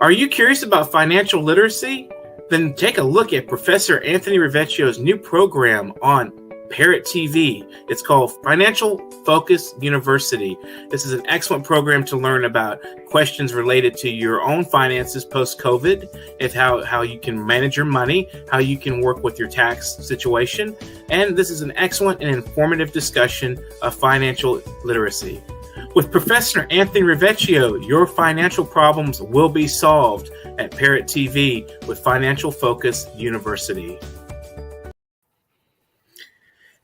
Are you curious about financial literacy? Then take a look at Professor Anthony Rivecchio's new program on Parrot TV. It's called Financial Focus University. This is an excellent program to learn about questions related to your own finances post-COVID, and how you can manage your money, how you can work with your tax situation. And this is an excellent and informative discussion of financial literacy. With Professor Anthony Rivecchio, your financial problems will be solved at Parrot TV with Financial Focus University.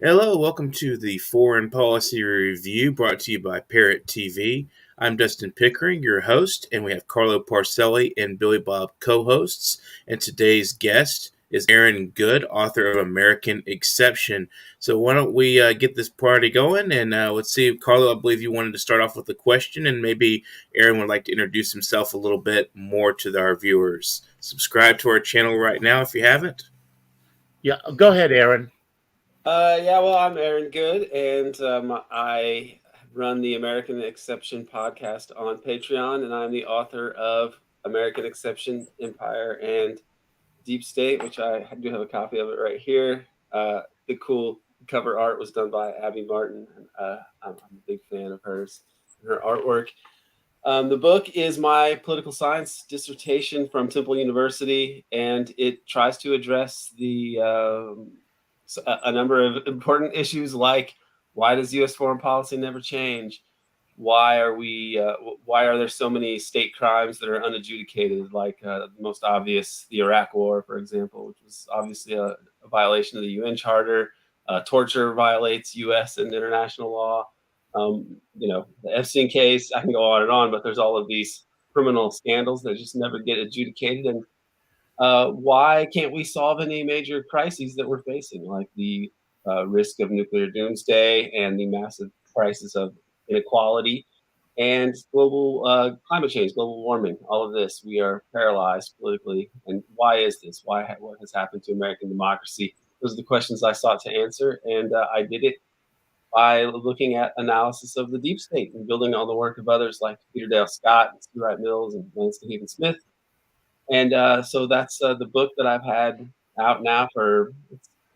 Hello, welcome to the Foreign Policy Review brought to you by Parrot TV. I'm Dustin Pickering, your host, and we have CARLO Parcelli and Billy Bob co-hosts. And today's guest is Aaron Good, author of American Exception. So why don't we get this party going, and let's see, CARLO, I believe you wanted to start off with a question, and maybe Aaron would like to introduce himself a little bit more to our viewers. Subscribe to our channel right now if you haven't. Yeah, go ahead, Aaron. I'm Aaron Good, and I run the American Exception podcast on Patreon, and I'm the author of American Exception, Empire, and Deep State, which I do have a copy of it right here. The cool cover art was done by Abby Martin. I'm a big fan of hers and her artwork. The book is my political science dissertation from Temple University, and it tries to address a number of important issues like, why does U.S. foreign policy never change? Why are there so many state crimes that are unadjudicated? Like the most obvious, the Iraq War, for example, which was obviously a violation of the UN Charter. Torture violates U.S. and international law. The Epstein case, I can go on, but there's all of these criminal scandals that just never get adjudicated. And why can't we solve any major crises that we're facing, like the risk of nuclear doomsday and the massive crisis of inequality and global climate change, global warming, all of this? We are paralyzed politically. And why is this? What has happened to American democracy? Those are the questions I sought to answer. And I did it by looking at analysis of the deep state and building on the work of others like Peter Dale Scott and Stu Wright Mills and Langston Hughes Smith. And so that's the book that I've had out now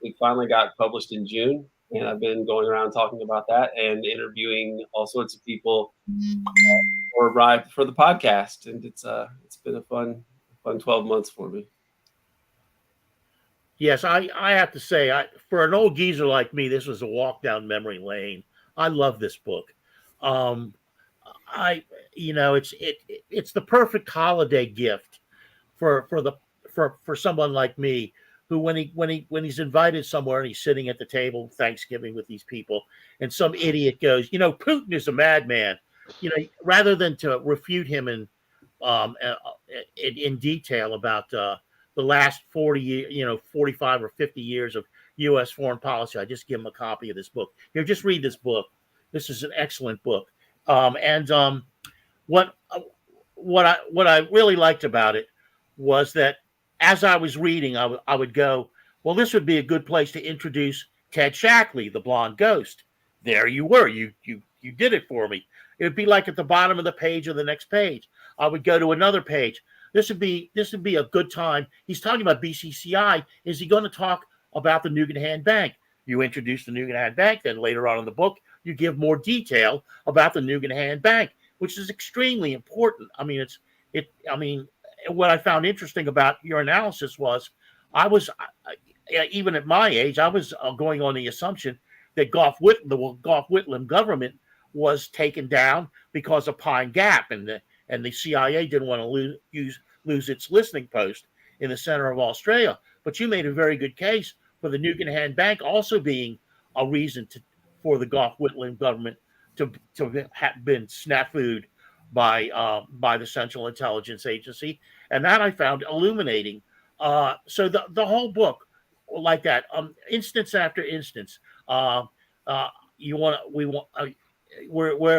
it finally got published in June. And I've been going around talking about that and interviewing all sorts of people for the podcast. And it's been a fun 12 months for me. Yes, I have to say, for an old geezer like me, this was a walk down memory lane. I love this book. It's the perfect holiday gift for someone like me, who when he's invited somewhere and he's sitting at the table Thanksgiving with these people, and some idiot goes, Putin is a madman, rather than to refute him in detail about the last 40 years, 45 or 50 years of U.S. foreign policy, I just give him a copy of this book. Here, just read this book. This is an excellent book. What I really liked about it was that as I was reading, I would go, well, this would be a good place to introduce Ted Shackley, the blonde ghost. There you were. You did it for me. It would be like at the bottom of the page or the next page. I would go to another page. This would be a good time. He's talking about BCCI. Is he going to talk about the Nugan Bank? You introduce the Nugan Bank, then later on in the book, you give more detail about the Nugan Bank, which is extremely important. What I found interesting about your analysis was, even at my age, I was going on the assumption that the Gough Whitlam government was taken down because of Pine Gap, and the CIA didn't want to lose its listening post in the center of Australia. But you made a very good case for the Nugan Bank also being a reason for the Gough Whitlam government to have been snafu'd by the Central Intelligence Agency, and that I found illuminating. So the whole book, like that, instance after instance, we're at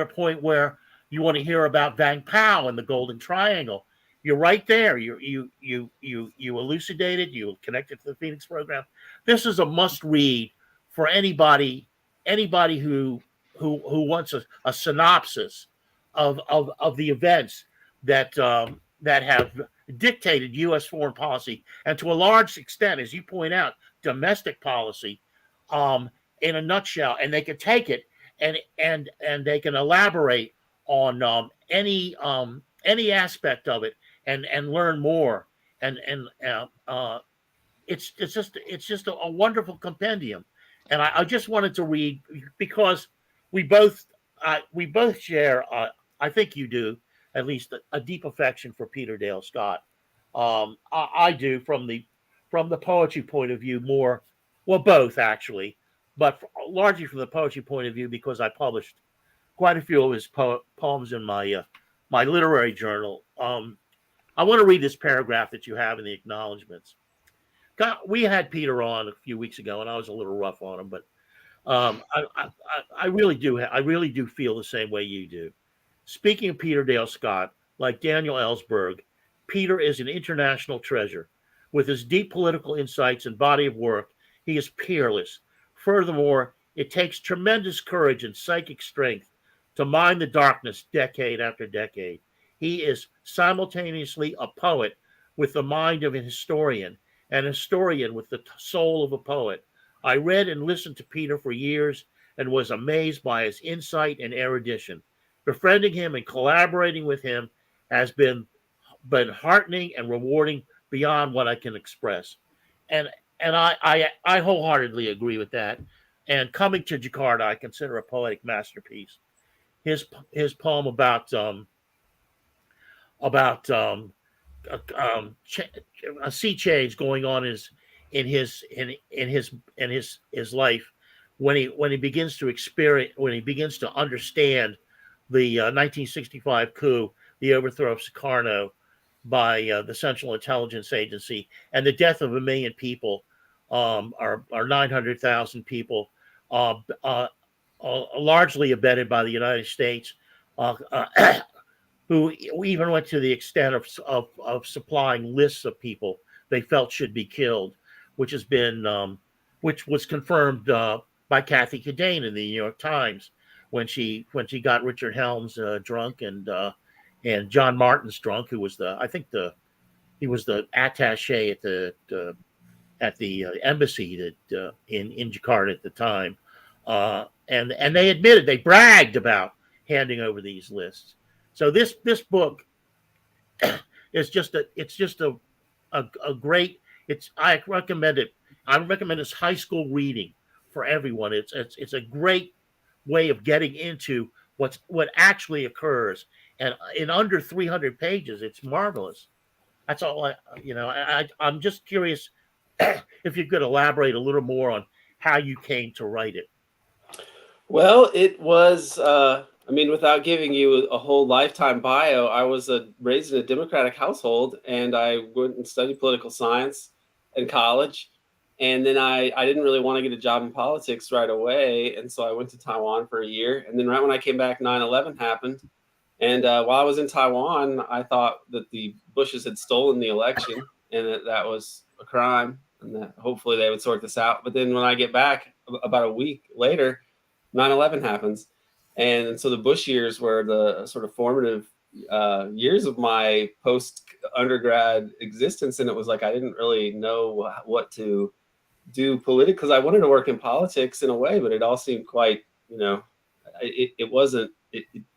a point where you want to hear about Vang Pao and the Golden Triangle. You're right there. You elucidated. You connected to the Phoenix program. This is a must read for anybody who wants a synopsis of the events that have dictated U.S. foreign policy, and to a large extent, as you point out, domestic policy, in a nutshell. And they can take it and they can elaborate on any aspect of it and learn more. And it's just a wonderful compendium. And I just wanted to read because we both share, I think you do, at least a deep affection for Peter Dale Scott. I do from the poetry point of view more, well, both actually, but largely from the poetry point of view because I published quite a few of his poems in my literary journal. I want to read this paragraph that you have in the acknowledgments. We had Peter on a few weeks ago, and I was a little rough on him, but I really do feel the same way you do. Speaking of Peter Dale Scott, like Daniel Ellsberg, Peter is an international treasure. With his deep political insights and body of work, he is peerless. Furthermore, it takes tremendous courage and psychic strength to mine the darkness decade after decade. He is simultaneously a poet with the mind of a historian, and a historian with the soul of a poet. I read and listened to Peter for years and was amazed by his insight and erudition. Befriending him and collaborating with him has been heartening and rewarding beyond what I can express. And I wholeheartedly agree with that. And Coming to Jakarta, I consider a poetic masterpiece. His poem about a sea change going on in his life when he begins to understand the 1965 coup, the overthrow of Sukarno by the Central Intelligence Agency, and the death of 1 million people, or 900,000 people, largely abetted by the United States, who even went to the extent of supplying lists of people they felt should be killed, which was confirmed by Kathy Kadane in the New York Times when she got Richard Helms drunk and John Martin's drunk, who was he was the attaché at the embassy that in Jakarta at the time, and they bragged about handing over these lists. So this book is just a great. I recommend it. I recommend this high school reading for everyone. It's a great way of getting into what actually occurs, and in under 300 pages, it's marvelous. That's all. I'm just curious if you could elaborate a little more on how you came to write it. Well, it was. Without giving you a whole lifetime bio, I was raised in a Democratic household, and I went and studied political science in college. And then I didn't really want to get a job in politics right away. And so I went to Taiwan for a year. And then right when I came back, 9/11 happened. And while I was in Taiwan, I thought that the Bushes had stolen the election and that was a crime and that hopefully they would sort this out. But then when I get back about a week later, 9/11 happens. And so the Bush years were the sort of formative years of my post-undergrad existence. And it was like I didn't really know what to do politically because I wanted to work in politics in a way, but it all seemed quite, it wasn't.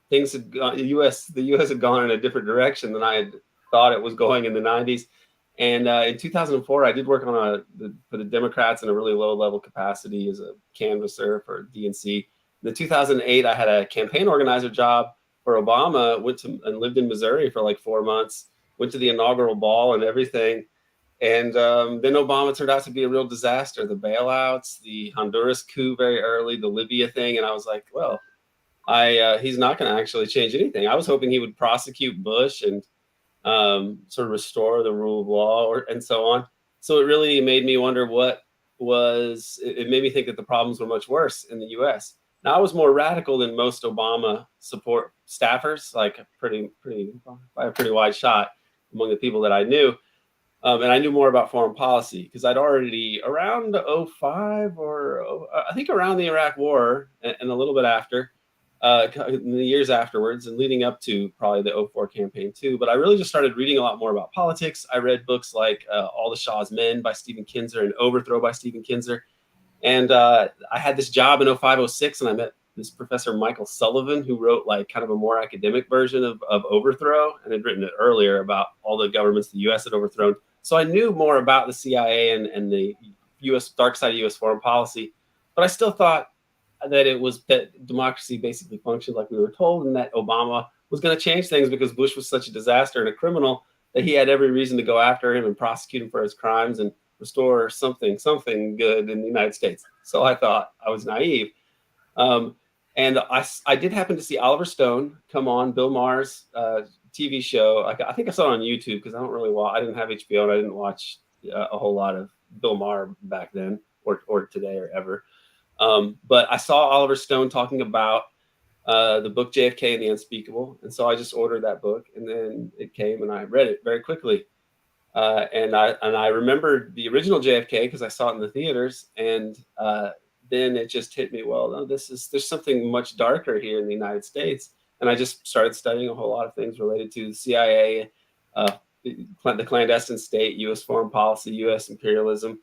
Things had gone. The U.S. had gone in a different direction than I had thought it was going in the 90s. And in 2004, I did work on for the Democrats in a really low-level capacity as a canvasser for DNC. In 2008, I had a campaign organizer job for Obama. Went to and lived in Missouri for like 4 months. Went to the inaugural ball and everything. And then Obama turned out to be a real disaster. The bailouts, the Honduras coup very early, the Libya thing. And I was like, well, he's not going to actually change anything. I was hoping he would prosecute Bush and sort of restore the rule of law and so on. So it really made me wonder it made me think that the problems were much worse in the U.S. Now, I was more radical than most Obama support staffers, like by a pretty wide shot among the people that I knew. And I knew more about foreign policy because I'd already around 2005 I think around the Iraq War and a little bit after, in the years afterwards and leading up to probably the '04 campaign too. But I really just started reading a lot more about politics. I read books like All the Shah's Men by Stephen Kinzer and Overthrow by Stephen Kinzer. And I had this job in '05, '06, and I met this professor, Michael Sullivan, who wrote like kind of a more academic version of Overthrow and had written it earlier about all the governments the U.S. had overthrown. So I knew more about the CIA and the U.S. dark side of U.S. foreign policy, but I still thought that democracy basically functioned like we were told, and that Obama was going to change things because Bush was such a disaster and a criminal that he had every reason to go after him and prosecute him for his crimes and restore something good in the United States. So I thought I was naive. And I did happen to see Oliver Stone come on Bill Maher's TV show. I think I saw it on YouTube because I didn't have HBO and I didn't watch a whole lot of Bill Maher back then or today or ever. But I saw Oliver Stone talking about the book JFK and the Unspeakable. And so I just ordered that book, and then it came and I read it very quickly. And I remembered the original JFK because I saw it in the theaters, and then it just hit me. Well, no, there's something much darker here in the United States, and I just started studying a whole lot of things related to the CIA, the clandestine state, U.S. foreign policy, U.S. imperialism,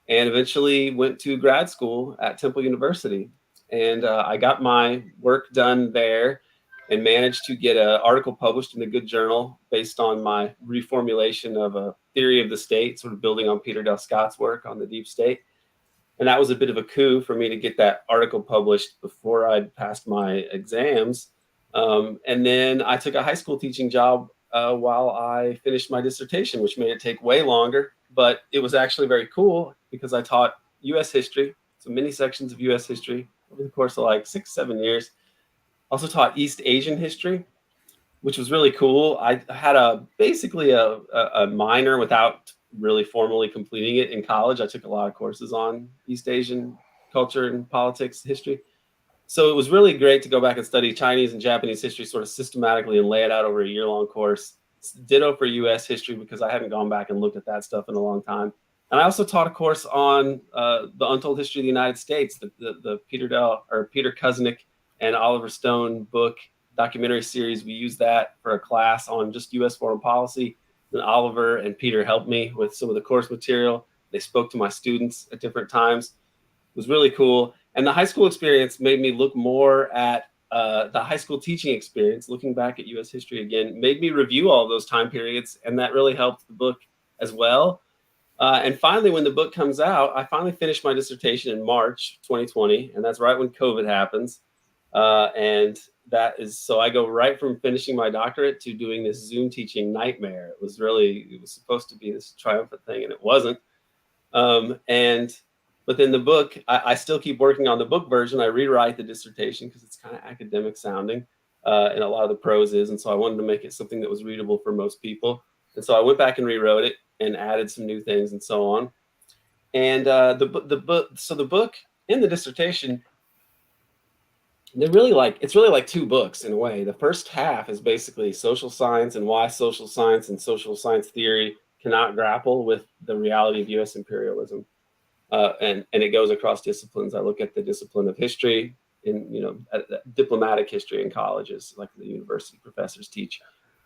and eventually went to grad school at Temple University, and I got my work done there and managed to get an article published in a good journal based on my reformulation of a theory of the state, sort of building on Peter Dell Scott's work on the deep state. And that was a bit of a coup for me to get that article published before I'd passed my exams. And then I took a high school teaching job while I finished my dissertation, which made it take way longer. But it was actually very cool because I taught U.S. history, so many sections of U.S. history over the course of like 6-7 years. Also taught East Asian history, which was really cool. I had basically a minor without really formally completing it in college. I took a lot of courses on East Asian culture and politics history. So it was really great to go back and study Chinese and Japanese history sort of systematically and lay it out over a year-long course. Ditto for U.S. history because I hadn't gone back and looked at that stuff in a long time. And I also taught a course on the Untold History of the United States, the Peter Kuznick and Oliver Stone book documentary series. We used that for a class on just U.S. foreign policy. Then Oliver and Peter helped me with some of the course material. They spoke to my students at different times. It was really cool. And the high school experience made me look more at the high school teaching experience, looking back at U.S. history again, made me review all those time periods. And that really helped the book as well. And finally, when the book comes out, I finally finished my dissertation in March 2020. And that's right when COVID happens. And that is, so I go right from finishing my doctorate to doing this Zoom teaching nightmare. It was supposed to be this triumphant thing, and it wasn't. But then the book, I still keep working on the book version. I rewrite the dissertation because it's kind of academic sounding, and a lot of the prose is. And so I wanted to make it something that was readable for most people. And so I went back and rewrote it and added some new things and so on. And the book and the dissertation, it's really like two books in a way. The first half is basically social science and why social science and social science theory cannot grapple with the reality of U.S. imperialism. And it goes across disciplines. I look at the discipline of history in, diplomatic history in colleges, like the university professors teach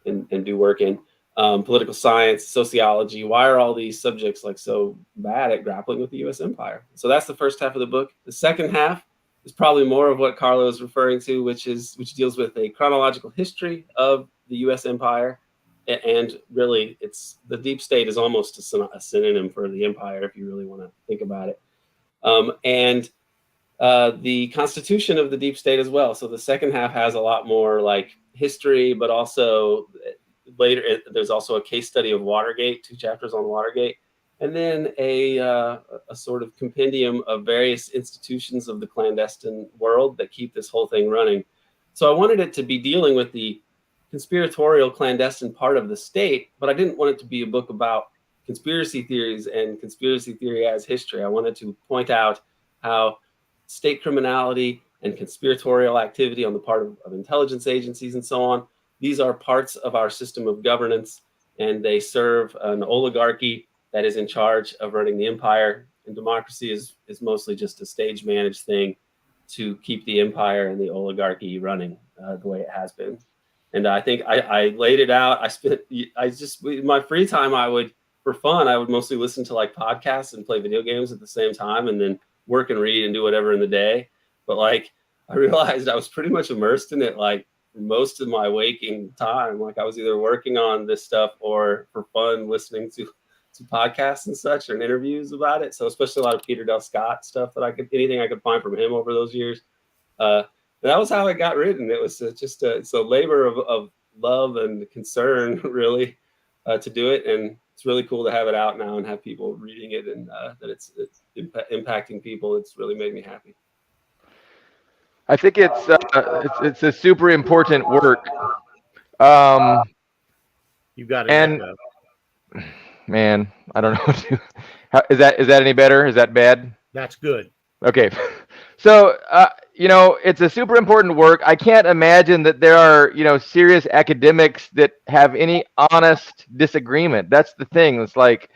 and do work in, political science, sociology. Why are all these subjects like so bad at grappling with the U.S. empire? So that's the first half of the book. The second half is probably more of what Carlo is referring to, which deals with a chronological history of the U.S. empire. And really, the deep state is almost a synonym for the empire, if you really want to think about it. And the constitution of the deep state as well. So the second half has a lot more like history, but also later there's also a case study of Watergate, 2 chapters on Watergate, and then a sort of compendium of various institutions of the clandestine world that keep this whole thing running. So I wanted it to be dealing with the conspiratorial clandestine part of the state, but I didn't want it to be a book about conspiracy theories and conspiracy theory as history. I wanted to point out how state criminality and conspiratorial activity on the part of intelligence agencies and so on, these are parts of our system of governance, and they serve an oligarchy that is in charge of running the empire. And democracy is mostly just a stage managed thing to keep the empire and the oligarchy running the way it has been. And I think I laid it out. My free time, for fun, I would mostly listen to like podcasts and play video games at the same time, and then work and read and do whatever in the day. But like, I realized I was pretty much immersed in it, like most of my waking time. Like I was either working on this stuff or for fun, listening to podcasts and such and interviews about it. So especially a lot of Peter Del Scott stuff anything I could find from him over those years. That was how it got written. It was just it's a labor of love and concern, really, to do it. And it's really cool to have it out now and have people reading it, and that it's impacting people. It's really made me happy. I think it's a super important work. You got it. And man, I don't know. Is that any better? Is that bad? That's good. Okay. So, it's a super important work. I can't imagine that there are, serious academics that have any honest disagreement. That's the thing. It's like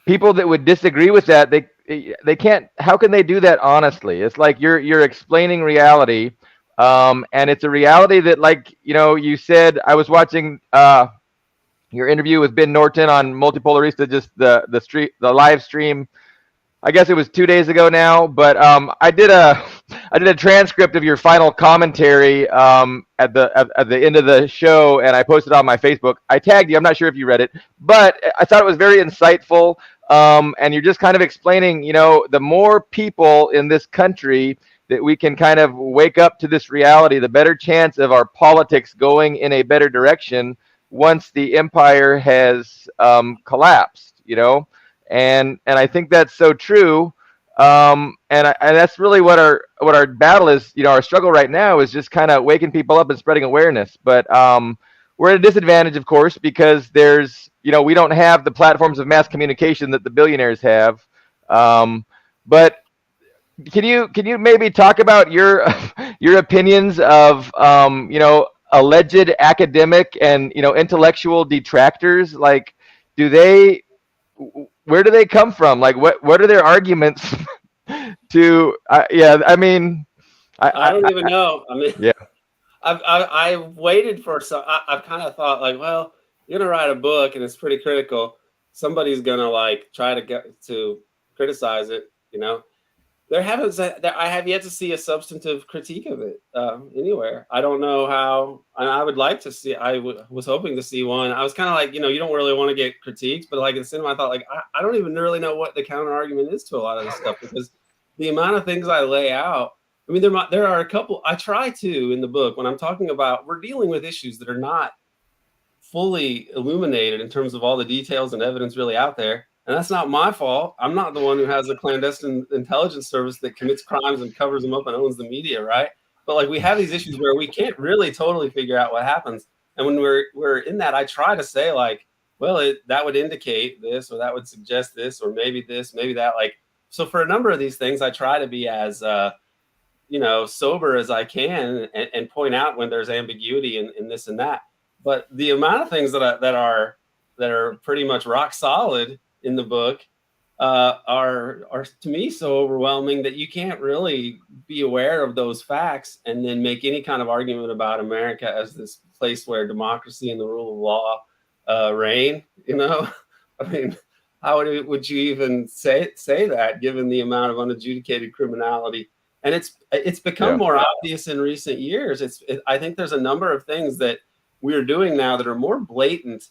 people that would disagree with that, they can't, how can they do that honestly? It's like you're explaining reality. And it's a reality that, like, you said, I was watching your interview with Ben Norton on Multipolarista, just the live stream. I guess it was 2 days ago now, but I did a transcript of your final commentary at the end of the show, and I posted it on my Facebook. I tagged you. I'm not sure if you read it, but I thought it was very insightful. And you're just kind of explaining, the more people in this country that we can kind of wake up to this reality, the better chance of our politics going in a better direction once the empire has collapsed, And I think that's so true. And that's really what our battle is, our struggle right now is just kind of waking people up and spreading awareness. But we're at a disadvantage, of course, because there's, we don't have the platforms of mass communication that the billionaires have. But can you maybe talk about your opinions of, alleged academic and, intellectual detractors? Like, where do they come from? Like, what are their arguments to? I mean, I don't even know. I mean, yeah, I waited for some. I've kind of thought like, well, you're gonna write a book and it's pretty critical. Somebody's gonna like try to get to criticize it. I have yet to see a substantive critique of it anywhere. I don't know how, and I would like to see. Was hoping to see one. I was kind of like, you don't really want to get critiques, but like in cinema, I thought like I don't even really know what the counter argument is to a lot of this stuff, because the amount of things I lay out. I mean, there are a couple. I try to in the book when I'm talking about we're dealing with issues that are not fully illuminated in terms of all the details and evidence really out there. And that's not my fault. I'm not the one who has a clandestine intelligence service that commits crimes and covers them up and owns the media, right? But like we have these issues where we can't really totally figure out what happens. And when we're in that, I try to say like, well, that would indicate this, or that would suggest this, or maybe this, maybe that. Like, so for a number of these things, I try to be as sober as I can and point out when there's ambiguity in this and that. But the amount of things that are pretty much rock solid in the book are to me so overwhelming that you can't really be aware of those facts and then make any kind of argument about America as this place where democracy and the rule of law reign. I mean, how would you even say that, given the amount of unadjudicated criminality? And it's become more obvious in recent years. I think there's a number of things that we are doing now that are more blatant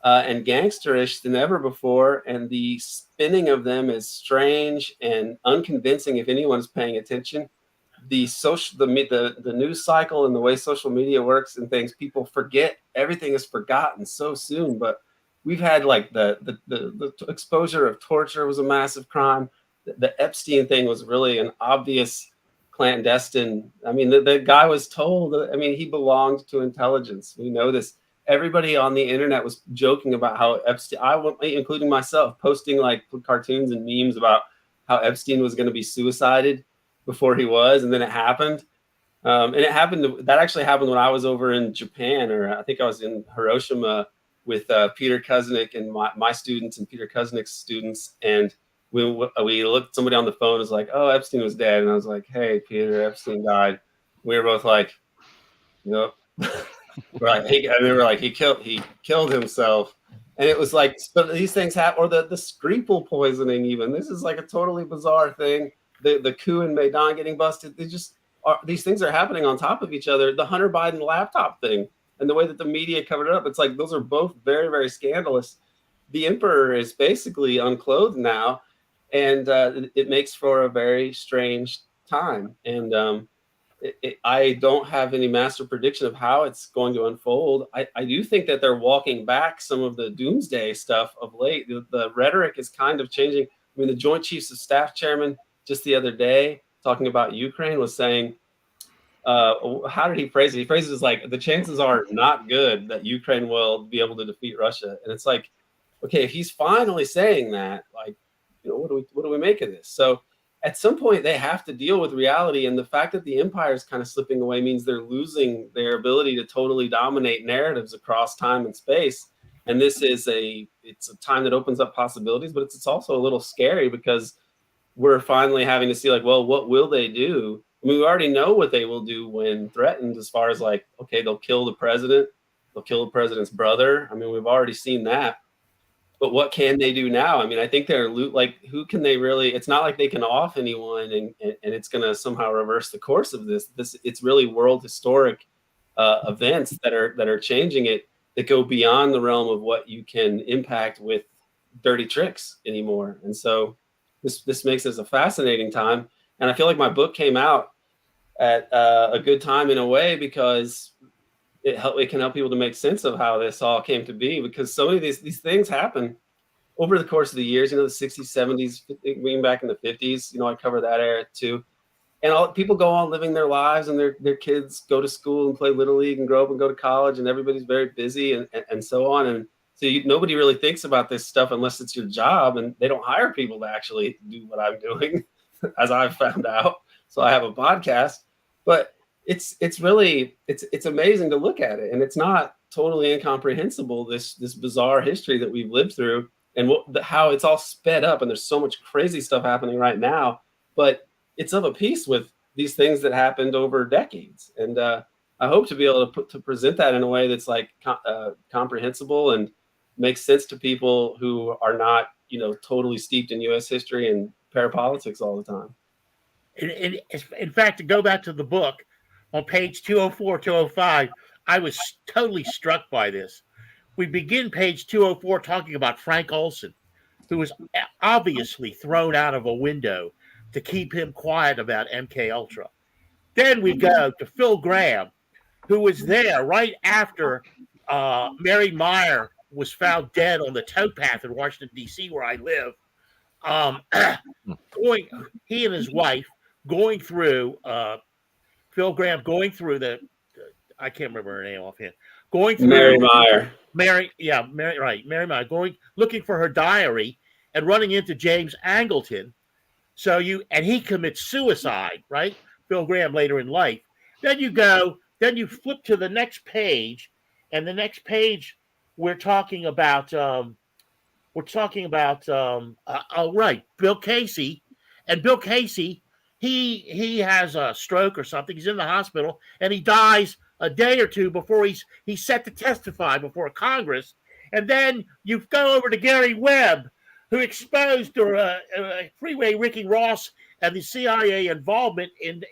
and gangsterish than ever before, and the spinning of them is strange and unconvincing if anyone's paying attention. The news cycle and the way social media works and things, people forget. Everything is forgotten so soon. But we've had like the exposure of torture was a massive crime. The Epstein thing was really an obvious clandestine. I mean, the guy was told. I mean, he belonged to intelligence. We know this. Everybody on the internet was joking about how Epstein, including myself, posting like cartoons and memes about how Epstein was going to be suicided before he was, and then it happened. And that actually happened when I was over in Japan, or I think I was in Hiroshima with Peter Kuznick and my students and Peter Kuznick's students. And we looked, somebody on the phone was like, oh, Epstein was dead. And I was like, hey, Peter, Epstein died. We were both like, yep. Right. And they were like, he killed himself. And it was like, but these things happen, or the Skripal poisoning even. This is like a totally bizarre thing. The coup in Maidan getting busted. These things are happening on top of each other. The Hunter Biden laptop thing and the way that the media covered it up, it's like those are both very, very scandalous. The emperor is basically unclothed now, and it makes for a very strange time. And I don't have any master prediction of how it's going to unfold. I do think that they're walking back some of the doomsday stuff of late. The rhetoric is kind of changing. I mean, the Joint Chiefs of Staff chairman just the other day talking about Ukraine was saying, how did he phrase it? He phrases it like, the chances are not good that Ukraine will be able to defeat Russia. And it's like, okay, if he's finally saying that, like, what do we make of this? So at some point they have to deal with reality. And the fact that the empire is kind of slipping away means they're losing their ability to totally dominate narratives across time and space. And this is it's a time that opens up possibilities, but it's also a little scary because we're finally having to see like, well, what will they do? I mean, we already know what they will do when threatened, as far as like, okay, they'll kill the president. They'll kill the president's brother. I mean, we've already seen that. But what can they do now? I mean, I think they're like, who can they really? It's not like they can off anyone, and it's going to somehow reverse the course of this. It's really world historic events that are changing it, that go beyond the realm of what you can impact with dirty tricks anymore. And so this makes this a fascinating time. And I feel like my book came out at a good time in a way, because it can help people to make sense of how this all came to be, because so many of these things happen over the course of the years, the 60s, 70s, even back in the 50s, I cover that era too. And people go on living their lives, and their kids go to school and play Little League and grow up and go to college, and everybody's very busy and so on. And so nobody really thinks about this stuff unless it's your job, and they don't hire people to actually do what I'm doing, as I've found out. So I have a podcast, but it's really amazing to look at it, and it's not totally incomprehensible, this bizarre history that we've lived through, and how it's all sped up, and there's so much crazy stuff happening right now, but it's of a piece with these things that happened over decades. And I hope to be able to present that in a way that's like comprehensible and makes sense to people who are not totally steeped in U.S. history and parapolitics all the time. In fact, to go back to the book, on page 204, 205, I was totally struck by this. We begin page 204 talking about Frank Olson, who was obviously thrown out of a window to keep him quiet about MK Ultra. Then we go to Phil Graham, who was there right after Mary Meyer was found dead on the towpath in Washington, D.C., where I live. He and his wife going through, Phil Graham going through I can't remember her name offhand. Going through Mary Meyer. Mary Meyer, looking for her diary and running into James Angleton. And he commits suicide, right? Phil Graham later in life. Then you flip to the next page, and the next page we're talking about Bill Casey. And Bill Casey, he has a stroke or something. He's in the hospital, and he dies a day or two before he's set to testify before Congress. And then you go over to Gary Webb, who exposed Freeway Ricky Ross and the CIA involvement in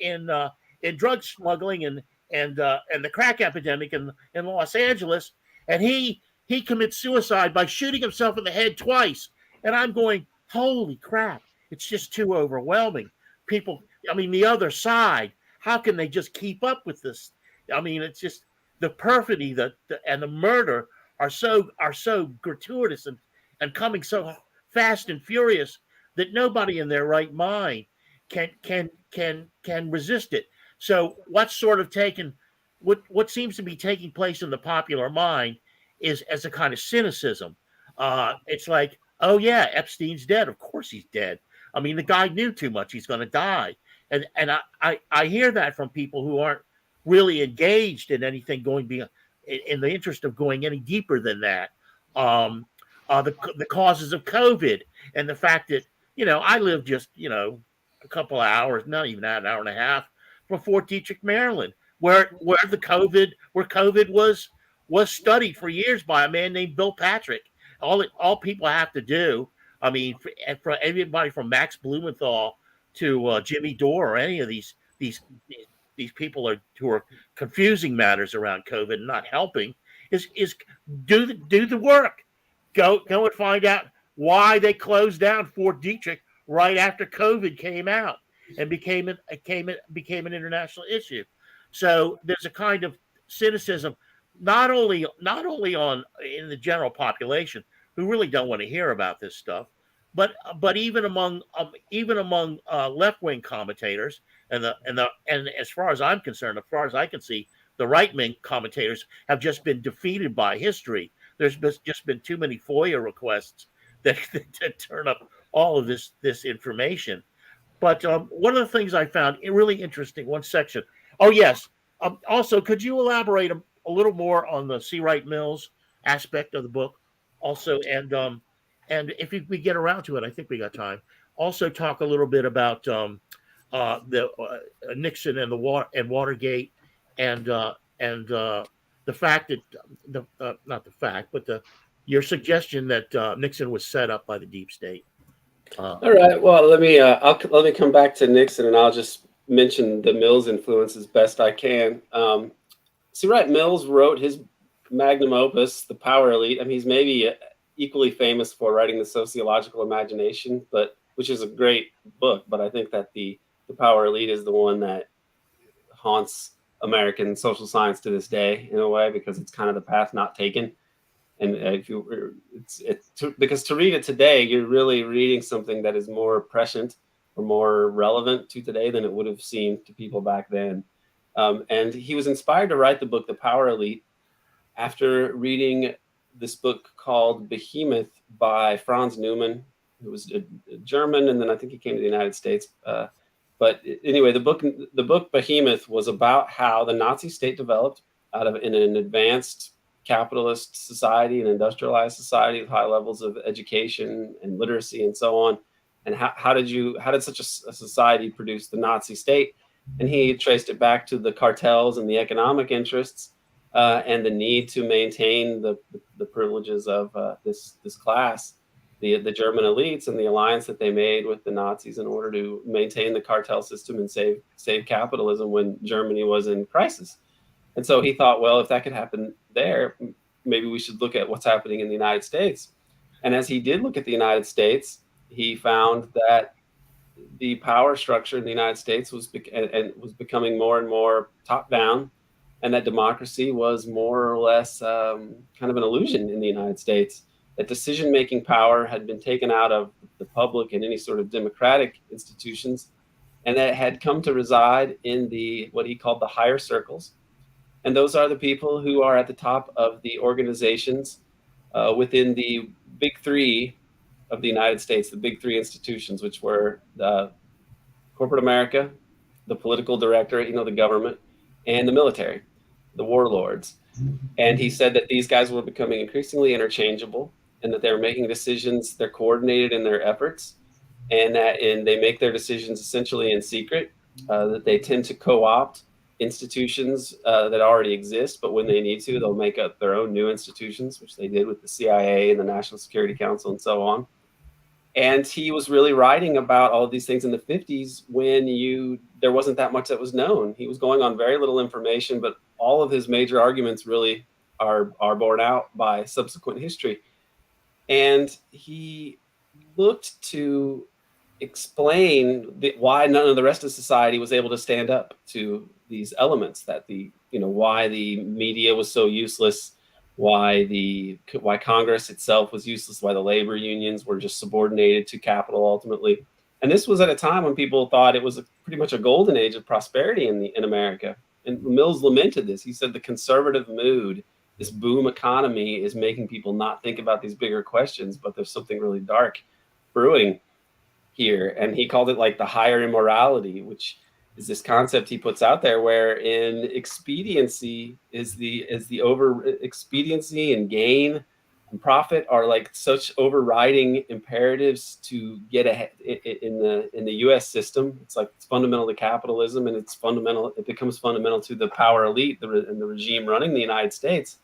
drug smuggling and the crack epidemic in Los Angeles. And he commits suicide by shooting himself in the head twice. And I'm going, holy crap, it's just too overwhelming. People, the other side, how can they just keep up with this? It's just the perfidy and the murder are so gratuitous and coming so fast and furious that nobody in their right mind can resist it. So what seems to be taking place in the popular mind is as a kind of cynicism. It's like, oh yeah, Epstein's dead. Of course he's dead. The guy knew too much. He's going to die. And I hear that from people who aren't really engaged in anything going beyond, in the interest of going any deeper than that. The causes of COVID and the fact that I live just, a couple of hours, not even that, an hour and a half from Fort Detrick, Maryland, where COVID was studied for years by a man named Bill Patrick. All people have to do, I mean, for everybody from Max Blumenthal to Jimmy Dore or any of these people who are confusing matters around COVID and not helping, is do the work. Go and find out why they closed down Fort Detrick right after COVID came out and became an international issue. So there's a kind of cynicism, not only on in the general population who really don't want to hear about this stuff, but even among left wing commentators and as far as I'm concerned, as far as I can see, the right wing commentators have just been defeated by history. There's just been too many FOIA requests that turn up all of this information. But one of the things I found really interesting, one section. Oh yes. Also, could you elaborate a little more on the C. Wright Mills aspect of the book? Also, and if we get around to it, I think we got time. Also, talk a little bit about the Nixon and Watergate, and the fact that not the fact, but your suggestion that Nixon was set up by the deep state. All right. Well, let me come back to Nixon, and I'll just mention the Mills influence as best I can. C. Wright Mills wrote his magnum opus, The Power Elite. I mean, he's maybe equally famous for writing The Sociological Imagination, which is a great book. But I think that the Power Elite is the one that haunts American social science to this day in a way, because it's kind of the path not taken. And because to read it today, you're really reading something that is more prescient or more relevant to today than it would have seemed to people back then. And he was inspired to write the book, The Power Elite, after reading this book called Behemoth by Franz Neumann, who was a German, and then I think he came to the United States. But anyway, the book Behemoth was about how the Nazi state developed in an advanced capitalist society, an industrialized society with high levels of education and literacy and so on. And how did such a society produce the Nazi state? And he traced it back to the cartels and the economic interests and the need to maintain the privileges of this class, the German elites, and the alliance that they made with the Nazis in order to maintain the cartel system and save capitalism when Germany was in crisis. And so he thought, well, if that could happen there, maybe we should look at what's happening in the United States. And as he did look at the United States, he found that the power structure in the United States was becoming more and more top down, and that democracy was more or less kind of an illusion in the United States. That decision-making power had been taken out of the public and any sort of democratic institutions, and that had come to reside in what he called the higher circles. And those are the people who are at the top of the organizations within the big three of the United States, the big three institutions, which were the corporate America, the political director, the government, and the military, the warlords. And he said that these guys were becoming increasingly interchangeable, and that they were making decisions, they're coordinated in their efforts, and they make their decisions essentially in secret, that they tend to co-opt institutions that already exist, but when they need to, they'll make up their own new institutions, which they did with the CIA and the National Security Council and so on. And he was really writing about all of these things in the 50s when there wasn't that much that was known. He was going on very little information, but all of his major arguments really are borne out by subsequent history. And he looked to explain why none of the rest of society was able to stand up to these elements, that why the media was so useless, why Congress itself was useless, why the labor unions were just subordinated to capital ultimately. And this was at a time when people thought it was pretty much a golden age of prosperity in America. And Mills lamented this. He said the conservative mood, this boom economy, is making people not think about these bigger questions, but there's something really dark brewing here. And he called it like the higher immorality, which is this concept he puts out there wherein expediency is the over expediency and gain and profit are like such overriding imperatives to get ahead in the U.S. system. It's like it's fundamental to capitalism, and it's fundamental. It becomes fundamental to the power elite and the regime running the United States.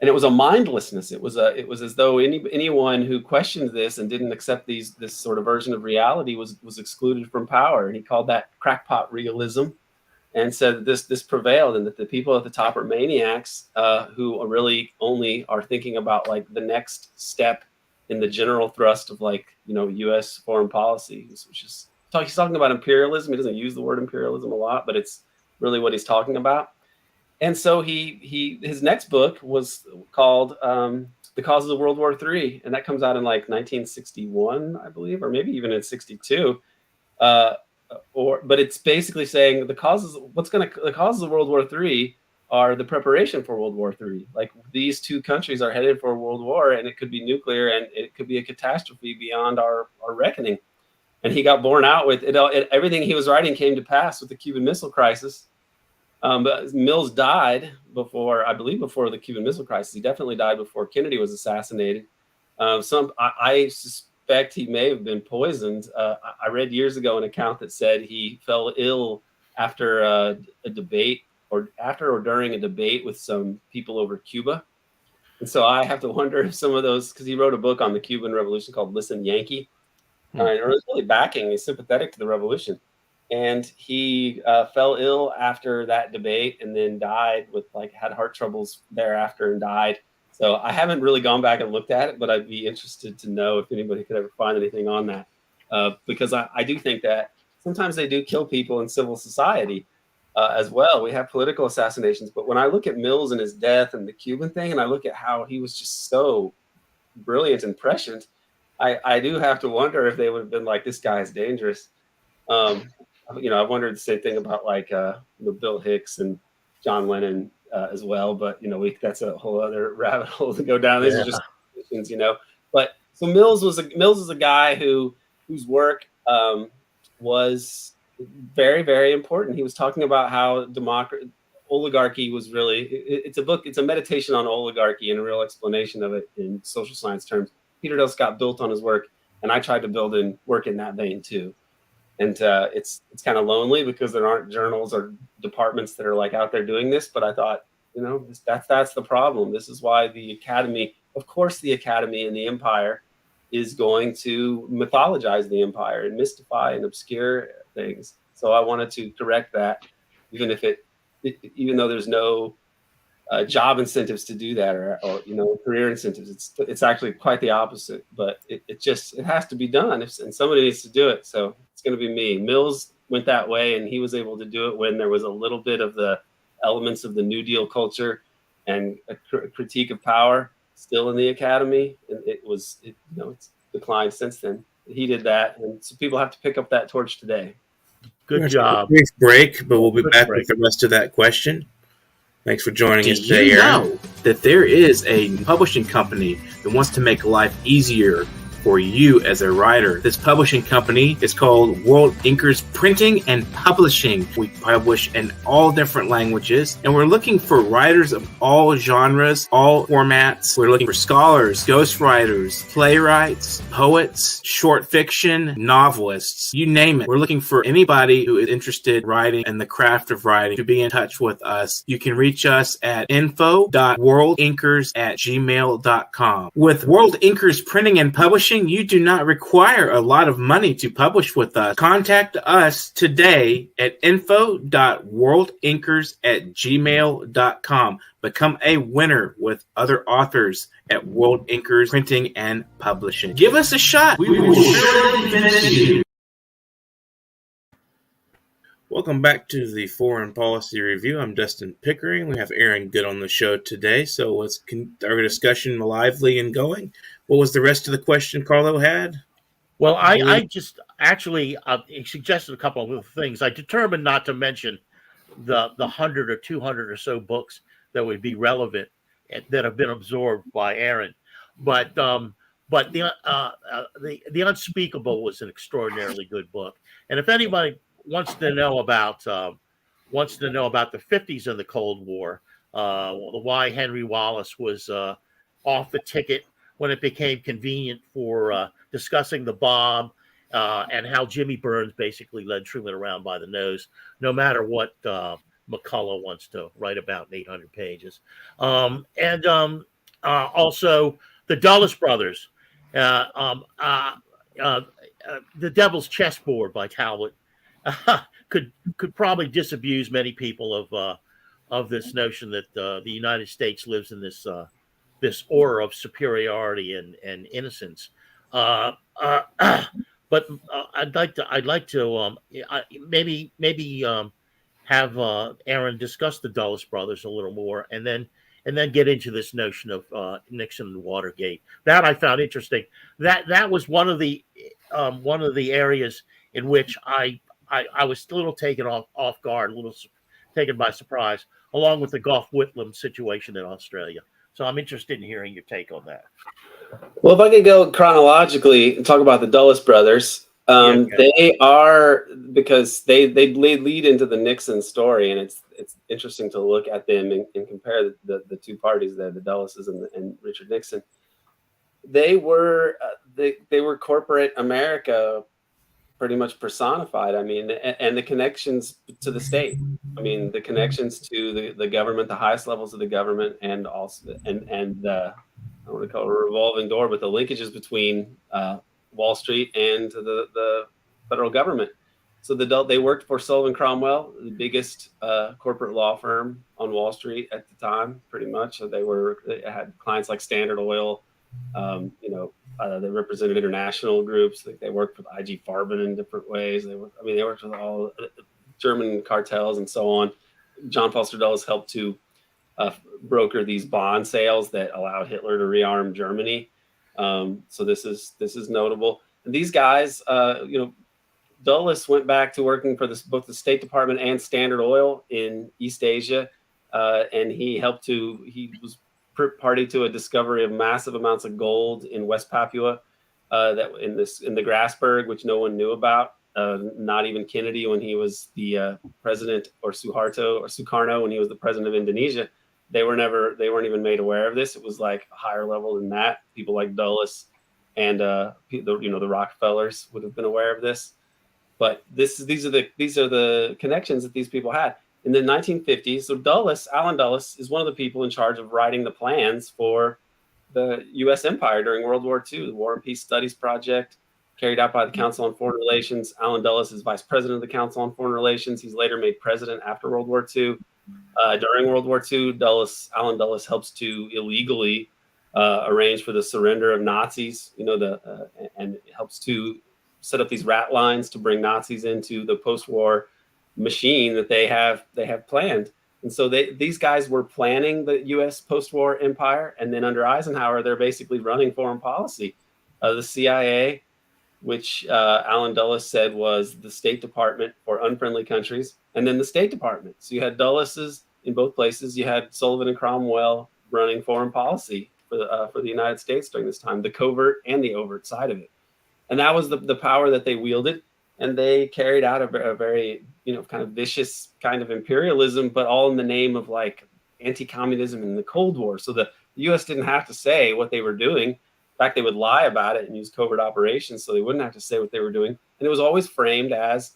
And it was a mindlessness. It was as though anyone who questioned this and didn't accept this sort of version of reality was excluded from power. And he called that crackpot realism, and said that this prevailed, and that the people at the top are maniacs who are really only are thinking about like the next step in the general thrust of like, you know, U.S. foreign policy, which is he's talking about imperialism. He doesn't use the word imperialism a lot, but it's really what he's talking about. And so his next book was called The Causes of World War III, and that comes out in like 1961, I believe, or maybe even in 62. But it's basically saying the causes of World War III are the preparation for World War III. Like these two countries are headed for a world war, and it could be nuclear, and it could be a catastrophe beyond our reckoning. And he got borne out with it. Everything he was writing came to pass with the Cuban Missile Crisis. But Mills died before the Cuban Missile Crisis. He definitely died before Kennedy was assassinated. I suspect he may have been poisoned. I read years ago an account that said he fell ill after a debate, or during a debate with some people over Cuba. And so I have to wonder if some of those, because he wrote a book on the Cuban Revolution called Listen Yankee, and it was really backing, he's sympathetic to the revolution. And he fell ill after that debate, and then died had heart troubles thereafter and died. So I haven't really gone back and looked at it, but I'd be interested to know if anybody could ever find anything on that. Because I do think that sometimes they do kill people in civil society as well. We have political assassinations. But when I look at Mills and his death and the Cuban thing, and I look at how he was just so brilliant and prescient, I do have to wonder if they would have been like, this guy is dangerous. I wondered the same thing about Bill Hicks and John Lennon as well, but that's a whole other rabbit hole to go down. These are just questions, But so Mills is a guy whose work was very, very important. He was talking about how oligarchy was really. It's a book. It's a meditation on oligarchy and a real explanation of it in social science terms. Peter Dale Scott built on his work, and I tried to work in that vein too. And it's kind of lonely because there aren't journals or departments that are like out there doing this. But I thought, that's the problem. This is why the Academy, of course, the Academy and the Empire is going to mythologize the Empire and mystify and obscure things. So I wanted to correct that, even though there's no job incentives to do that, or career incentives. It's actually quite the opposite. But it has to be done, and somebody needs to do it. So it's going to be me. Mills went that way, and he was able to do it when there was a little bit of the elements of the New Deal culture and a critique of power still in the Academy. And it's declined since then. He did that, and so people have to pick up that torch today. Good job. Brief break, but we'll be back with the rest of that question. Thanks for joining us today, Aaron. Do you know that there is a publishing company that wants to make life easier for you as a writer? This publishing company is called World Inkers Printing and Publishing. We publish in all different languages, and we're looking for writers of all genres, all formats. We're looking for scholars, ghostwriters, playwrights, poets, short fiction, novelists, you name it. We're looking for anybody who is interested in writing and the craft of writing to be in touch with us. You can reach us at info.worldinkers@gmail.com. With World Inkers Printing and Publishing, you do not require a lot of money to publish with us. Contact us today at info.worldinkers@gmail.com. Become a winner with other authors at World Inkers Printing and Publishing. Give us a shot. We will surely finish you. Welcome back to the Foreign Policy Review. I'm Dustin Pickering. We have Aaron Good on the show today, so let's keep our discussion lively and going. What was the rest of the question Carlo had? Well, I just actually suggested a couple of things. I determined not to mention the 100 or 200 or so books that would be relevant that have been absorbed by Aaron, but the Unspeakable was an extraordinarily good book, and if anybody wants to know about the 50s of the Cold War, why Henry Wallace was off the ticket when it became convenient for discussing the bomb and how Jimmy Burns basically led Truman around by the nose, no matter what McCullough wants to write about in 800 pages. And also the Dulles Brothers, The Devil's Chessboard by Talbot, could probably disabuse many people of this notion that the United States lives in this this aura of superiority and innocence. But I'd like to maybe have Aaron discuss the Dulles Brothers a little more, and then get into this notion of Nixon and Watergate. That I found interesting. That was one of the areas in which I was a little taken off guard, a little taken by surprise, along with the Gough Whitlam situation in Australia. So I'm interested in hearing your take on that. Well, if I could go chronologically and talk about the Dulles brothers, they are, because they lead into the Nixon story, and it's interesting to look at them and compare the two parties there, the Dulleses and Richard Nixon. They were corporate America pretty much personified. I mean, and the connections to the state. I mean, the connections to the government, the highest levels of the government, and also and the, I want to call it a revolving door, but the linkages between Wall Street and the federal government. So they worked for Sullivan Cromwell, the biggest corporate law firm on Wall Street at the time, pretty much. So they had clients like Standard Oil. They represented international groups. They worked with IG Farben in different ways. They worked with all German cartels and so on. John Foster Dulles helped to broker these bond sales that allowed Hitler to rearm Germany. So this is notable. And these guys, Dulles went back to working for both the State Department and Standard Oil in East Asia, and he was party to a discovery of massive amounts of gold in West Papua, that in the Grasberg, which no one knew about, not even Kennedy when he was the president, or Sukarno when he was the president of Indonesia. They weren't even made aware of this. It was like higher level than that. People like Dulles and the Rockefellers would have been aware of this. But these are the connections that these people had. In the 1950s, so Allen Dulles is one of the people in charge of writing the plans for the U.S. empire during World War II, the War and Peace Studies Project, carried out by the Council on Foreign Relations. Allen Dulles is vice president of the Council on Foreign Relations. He's later made president after World War II. During World War II, Allen Dulles helps to illegally arrange for the surrender of Nazis, and helps to set up these rat lines to bring Nazis into the post-war machine that they have planned. And so these guys were planning the U.S. post-war empire, and then under Eisenhower, they're basically running foreign policy. The CIA, which Allen Dulles said was the State Department for unfriendly countries, and then the State Department. So you had Dulles's in both places. You had Sullivan and Cromwell running foreign policy for the United States during this time, the covert and the overt side of it. And that was the power that they wielded. And they carried out a very, kind of vicious kind of imperialism, but all in the name of like anti-communism and the Cold War. So the U.S. didn't have to say what they were doing. In fact, they would lie about it and use covert operations so they wouldn't have to say what they were doing. And it was always framed as,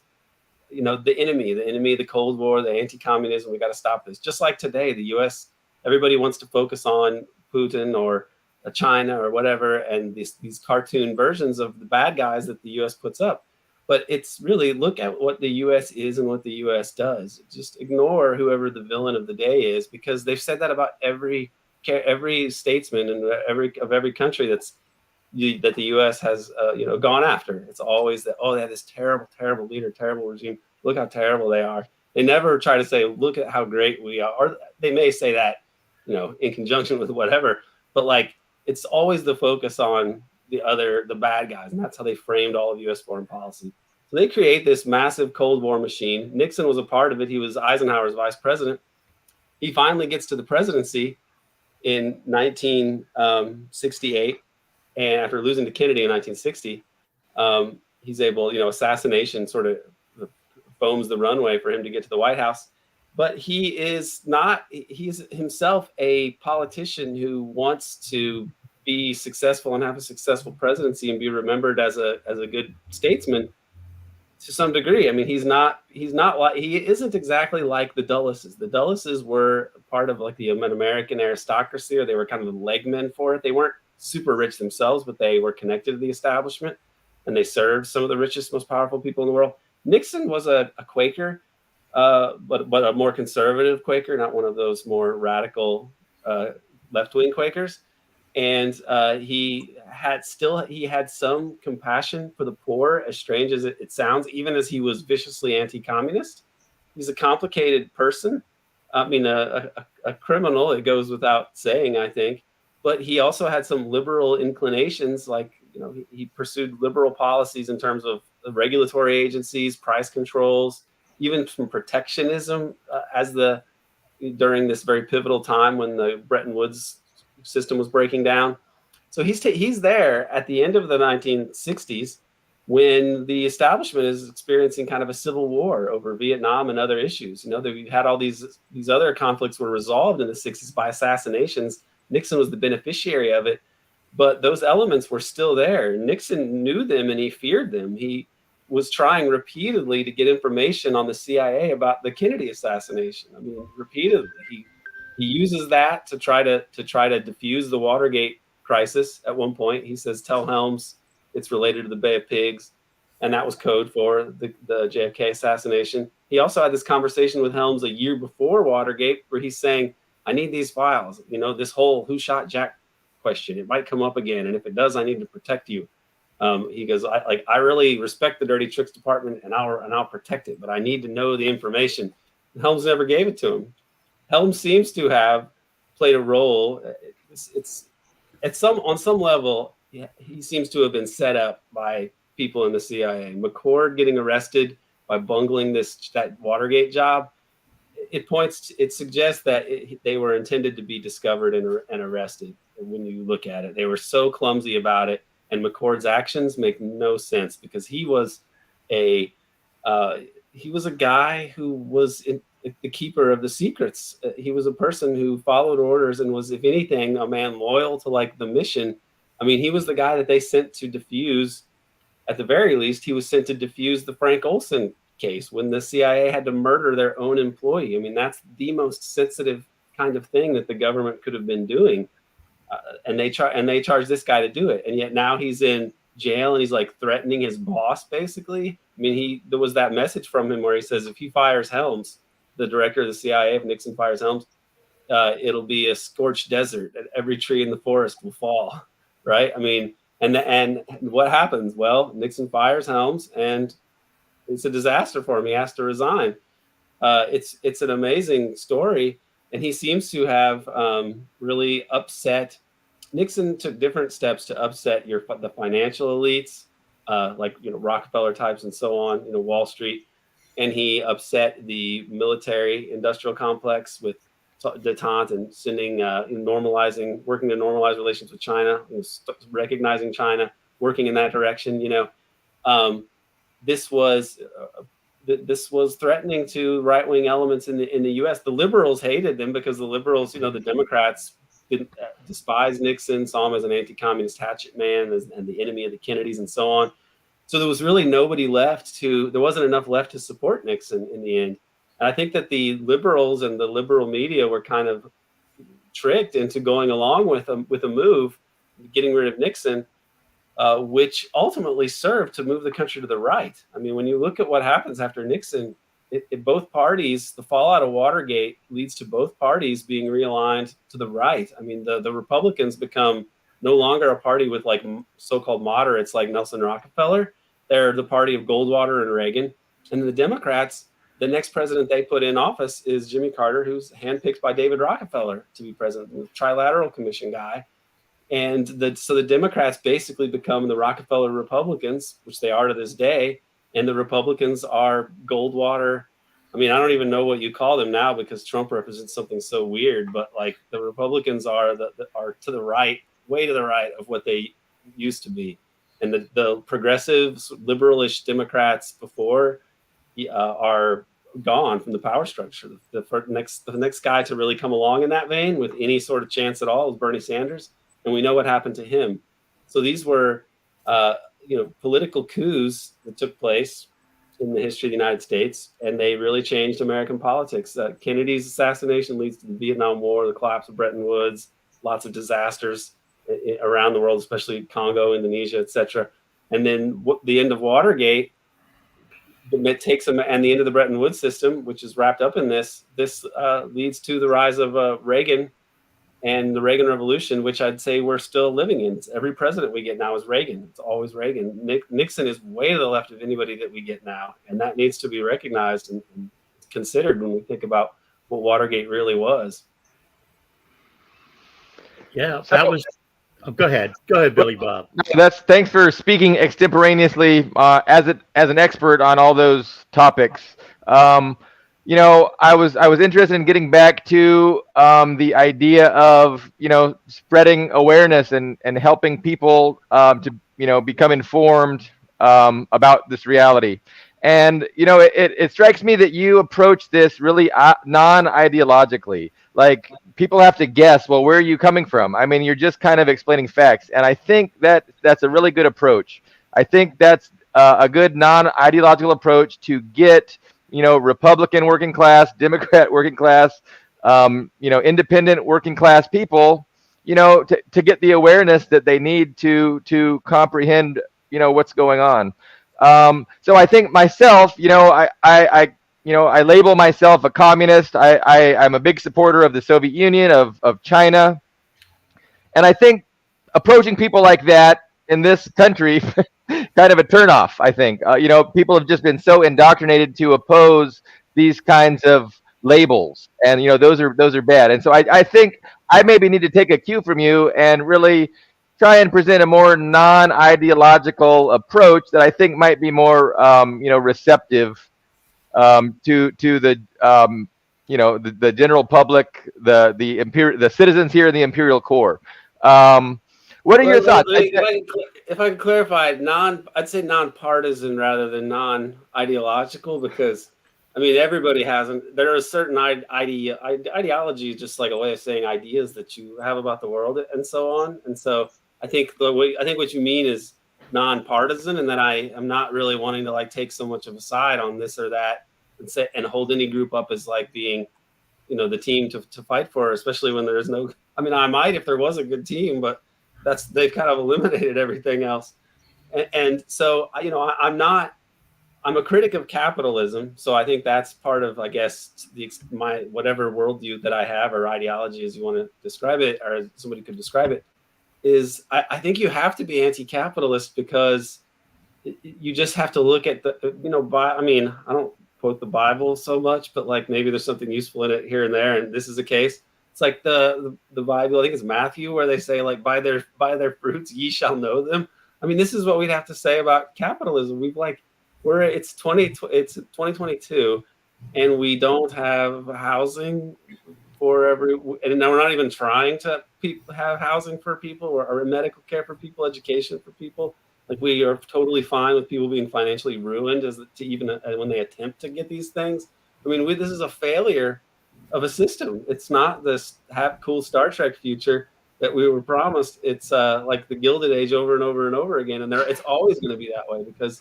the enemy, the Cold War, the anti-communism. We got to stop this. Just like today, the U.S., everybody wants to focus on Putin or China or whatever, and these cartoon versions of the bad guys that the U.S. puts up. But it's really, look at what the U.S. is and what the U.S. does. Just ignore whoever the villain of the day is, because they've said that about every statesman and every country that the U.S. has gone after. It's always that, they have this terrible, terrible leader, terrible regime. Look how terrible they are. They never try to say, look at how great we are. Or they may say that, in conjunction with whatever. But like, it's always the focus on the bad guys, and that's how they framed all of U.S. foreign policy. So they create this massive Cold War machine. Nixon was a part of it. He was Eisenhower's vice president. He finally gets to the presidency in 1968, and after losing to Kennedy in 1960, he's able, assassination sort of foams the runway for him to get to the White House. but he is not. He's himself a politician who wants to be successful and have a successful presidency and be remembered as a good statesman to some degree. I mean, he isn't exactly like the Dulleses. The Dulleses were part of like the American aristocracy, or they were kind of the legmen for it. They weren't super rich themselves, but they were connected to the establishment, and they served some of the richest, most powerful people in the world. Nixon was a Quaker, but a more conservative Quaker, not one of those more radical left-wing Quakers. And he had some compassion for the poor, as strange as it sounds, even as he was viciously anti-communist. He's a complicated person. I mean, a criminal, it goes without saying, I think. But he also had some liberal inclinations, like, he pursued liberal policies in terms of the regulatory agencies, price controls, even from protectionism, during this very pivotal time when the Bretton Woods system was breaking down. So he's there at the end of the 1960s when the establishment is experiencing kind of a civil war over Vietnam and other issues. We've had all these other conflicts were resolved in the 60s by assassinations. Nixon was the beneficiary of it, but those elements were still there. Nixon knew them and he feared them. He was trying repeatedly to get information on the CIA about the Kennedy assassination. I mean, repeatedly. He uses that to try to diffuse the Watergate crisis. At one point, he says, "Tell Helms it's related to the Bay of Pigs," and that was code for the JFK assassination. He also had this conversation with Helms a year before Watergate, where he's saying, "I need these files. This whole who shot Jack question. It might come up again, and if it does, I need to protect you." He goes, "I really respect the dirty tricks department, and I'll protect it, but I need to know the information." And Helms never gave it to him. Helms seems to have played a role. It's on some level, he seems to have been set up by people in the CIA. McCord getting arrested by bungling that Watergate job. It suggests that they were intended to be discovered and arrested. And when you look at it, they were so clumsy about it, and McCord's actions make no sense because he was a guy who was the keeper of the secrets. He was a person who followed orders and was, if anything, a man loyal to like the mission. I mean, he was the guy that they sent to defuse, at the very least, he was sent to defuse the Frank Olson case when the CIA had to murder their own employee. I mean, that's the most sensitive kind of thing that the government could have been doing. And they charged this guy to do it. And yet now he's in jail and he's like threatening his boss, basically. I mean, there was that message from him where he says, if he fires Helms, the director of the CIA, if Nixon fires Helms, it'll be a scorched desert and every tree in the forest will fall, right? I mean, and what happens? Well, Nixon fires Helms and it's a disaster for him. He has to resign. It's an amazing story, and he seems to have really upset. Nixon took different steps to upset the financial elites, like Rockefeller types and so on, Wall Street. And he upset the military-industrial complex with détente and sending, working to normalize relations with China, recognizing China, working in that direction. This was threatening to right-wing elements in the U.S. The liberals hated them because the liberals, the Democrats despised Nixon, saw him as an anti-communist hatchet man and the enemy of the Kennedys and so on. So there was really nobody left there wasn't enough left to support Nixon in the end. And I think that the liberals and the liberal media were kind of tricked into going along with a move, getting rid of Nixon, which ultimately served to move the country to the right. I mean, when you look at what happens after Nixon, both parties, the fallout of Watergate leads to both parties being realigned to the right. I mean, the Republicans become no longer a party with like so-called moderates like Nelson Rockefeller. They're the party of Goldwater and Reagan. And the Democrats, the next president they put in office is Jimmy Carter, who's handpicked by David Rockefeller to be president, the Trilateral Commission guy. And so the Democrats basically become the Rockefeller Republicans, which they are to this day. And the Republicans are Goldwater. I mean, I don't even know what you call them now because Trump represents something so weird. But like the Republicans are to the right, way to the right of what they used to be. And the progressives, liberalish Democrats before are gone from the power structure. The next guy to really come along in that vein with any sort of chance at all was Bernie Sanders, and we know what happened to him. So these were, political coups that took place in the history of the United States, and they really changed American politics. Kennedy's assassination leads to the Vietnam War, the collapse of Bretton Woods, lots of disasters around the world, especially Congo, Indonesia, etc. And then the end of Watergate takes them, and the end of the Bretton Woods system, which is wrapped up in this leads to the rise of Reagan and the Reagan Revolution, which I'd say we're still living in. Every president we get now is Reagan. It's always Reagan. Nixon is way to the left of anybody that we get now, and that needs to be recognized and considered when we think about what Watergate really was. Yeah, that was. Oh, go ahead, Billy Bob. Thanks for speaking extemporaneously as an expert on all those topics. I was interested in getting back to the idea of spreading awareness and helping people to become informed about this reality. And it strikes me that you approach this really non-ideologically. Like, people have to guess, well, where are you coming from? I mean, you're just kind of explaining facts, and I think that's a really good approach. I think that's a good non-ideological approach to get Republican working class, Democrat working class, independent working class people, to get the awareness that they need to comprehend, what's going on. So I think myself, I label myself a communist. I'm a big supporter of the Soviet Union, of China. And I think approaching people like that in this country, kind of a turnoff, I think. People have just been so indoctrinated to oppose these kinds of labels. And, those are bad. And so I think I maybe need to take a cue from you and really try and present a more non-ideological approach that I think might be more, receptive to the the general public, the citizens here in the Imperial Core. What are your thoughts? If I can clarify, I'd say non-partisan rather than non-ideological, because I mean everybody there are certain ideology is just like a way of saying ideas that you have about the world and so on. And so I think what you mean is non-partisan, and that I am not really wanting to take so much of a side on this or that and hold any group up as being the team to fight for, especially when there is no. I mean, I might if there was a good team, but they've kind of eliminated everything else. And so I'm a critic of capitalism, so I think that's part of, I guess, my whatever worldview that I have, or ideology as you want to describe it, or as somebody could describe it, is I think you have to be anti-capitalist, because you just have to look at I don't quote the Bible so much, but maybe there's something useful in it here and there, and this is the case. It's like the Bible, I think it's Matthew, where they say by their fruits ye shall know them. I mean, this is what we'd have to say about capitalism. It's 2022, and we don't have housing for and now we're not even trying to have housing for people, or medical care for people, education for people. We are totally fine with people being financially ruined when they attempt to get these things. I mean, this is a failure of a system. It's not this cool Star Trek future that we were promised. It's like the Gilded Age over and over and over again, and it's always going to be that way, because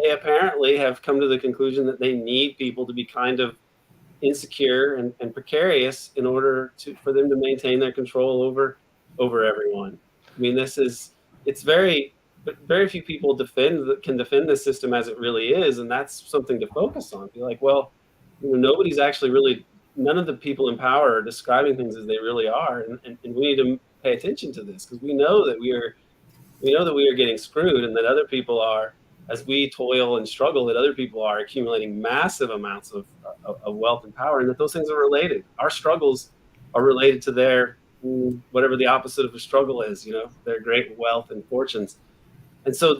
they apparently have come to the conclusion that they need people to be kind of insecure and precarious in order for them to maintain their control over everyone. I mean, it's very few people can defend the system as it really is, and that's something to focus on. Be like, well, nobody's actually really. None of the people in power are describing things as they really are, and we need to pay attention to this, because we know that we are getting screwed, and that other people are, as we toil and struggle, that other people are accumulating massive amounts of wealth and power, and that those things are related. Our struggles are related to their whatever the opposite of a struggle is, their great wealth and fortunes. And so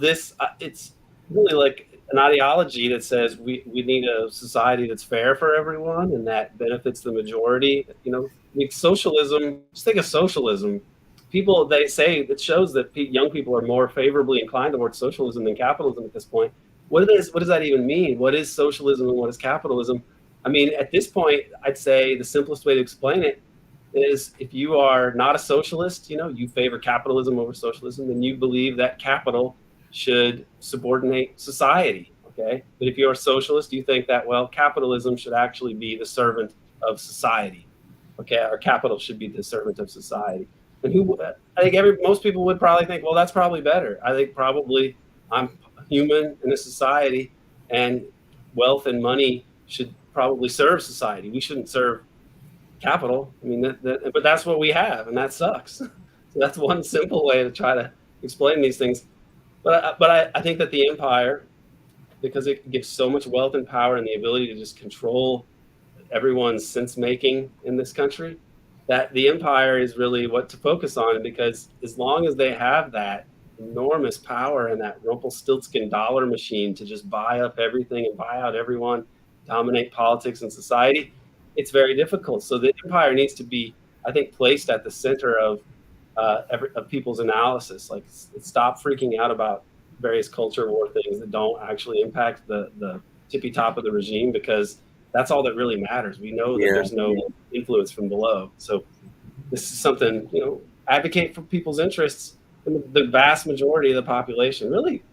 it's really an ideology that says we need a society that's fair for everyone and that benefits the majority. Socialism, just think of socialism. They say it shows that young people are more favorably inclined towards socialism than capitalism at this point. what does that even mean? What is socialism and what is capitalism? I mean, at this point, I'd say the simplest way to explain it is if you are not a socialist, you favor capitalism over socialism, then you believe that capital should subordinate society. Okay. But if you're a socialist, you think that, well, capitalism should actually be the servant of society. Okay. Or capital should be the servant of society. And I think most people would probably think, well, that's probably better. I think probably I'm human in a society, and wealth and money should probably serve society. We shouldn't serve capital. I mean, but that's what we have, and that sucks. So that's one simple way to try to explain these things. But I think that the empire, because it gives so much wealth and power and the ability to just control everyone's sense making in this country, that the empire is really what to focus on. Because as long as they have that enormous power and that Rumpelstiltskin dollar machine to just buy up everything and buy out everyone, dominate politics and society, it's very difficult. So the empire needs to be, I think, placed at the center of people's analysis. Like, stop freaking out about various culture war things that don't actually impact the tippy top of the regime, because that's all that really matters. We know that there's no influence from below. So this is something, advocate for people's interests. And the vast majority of the population, really,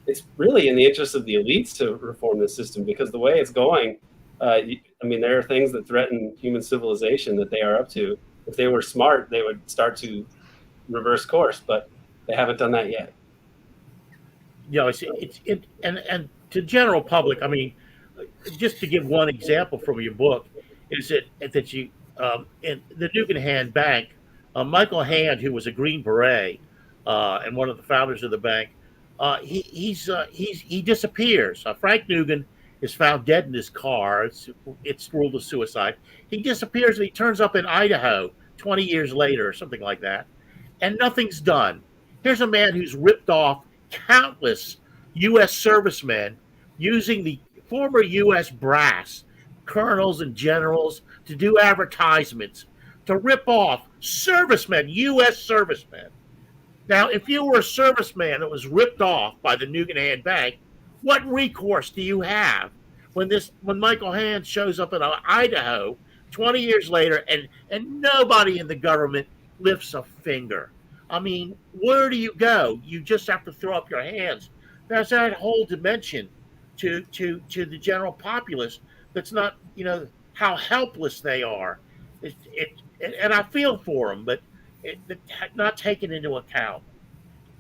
it's really in the interest of the elites to reform this system, because the way it's going, there are things that threaten human civilization that they are up to. If they were smart, they would start to reverse course, but they haven't done that yet. And to general public, I mean, just to give one example from your book, is that you in the Nugan Hand Bank, Michael Hand, who was a Green Beret and one of the founders of the bank, he disappears. Frank Nugan is found dead in his car. It's ruled a suicide. He disappears and he turns up in Idaho 20 years later or something like that, and nothing's done. Here's a man who's ripped off countless U.S. servicemen using the former U.S. brass, colonels and generals, to do advertisements, to rip off servicemen, U.S. servicemen. Now, if you were a serviceman that was ripped off by the Nugan Hand Bank, what recourse do you have when Michael Hand shows up in Idaho 20 years later and nobody in the government lifts a finger? I mean, where do you go? You just have to throw up your hands. There's that whole dimension to the general populace that's not, how helpless they are. And I feel for them, but not taken into account.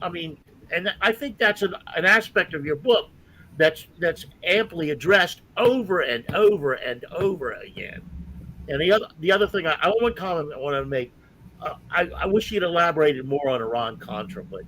I mean, and I think that's an aspect of your book that's amply addressed over and over and over again. And the other thing, one comment I want to make, I wish you'd elaborated more on Iran-Contra, but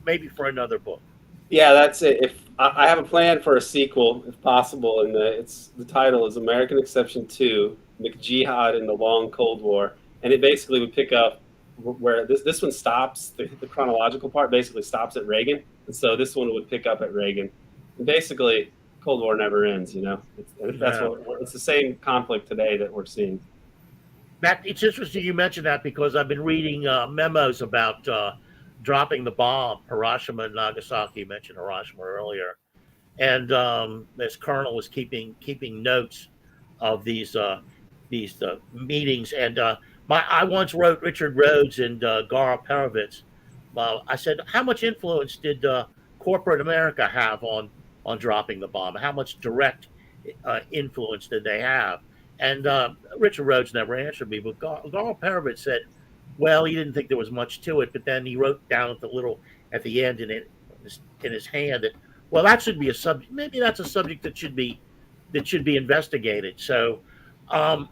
maybe for another book. Yeah, that's it. If I have a plan for a sequel, if possible, and the title is American Exception 2: McJihad in the Long Cold War, and it basically would pick up where this one stops. The chronological part basically stops at Reagan, and so this one would pick up at Reagan. And basically, Cold War never ends. It's the same conflict today that we're seeing. It's interesting you mentioned that, because I've been reading memos about dropping the bomb, Hiroshima and Nagasaki. You mentioned Hiroshima earlier, and this colonel was keeping notes of these meetings. And I once wrote Richard Rhodes and Garo Perovitz. I said, how much influence did corporate America have on dropping the bomb? How much direct influence did they have? And Richard Rhodes never answered me, but Garo Perovitz said, well, he didn't think there was much to it, but then he wrote down at the end in his hand that, well, that should be a subject. Maybe that's a subject that should be investigated. So, I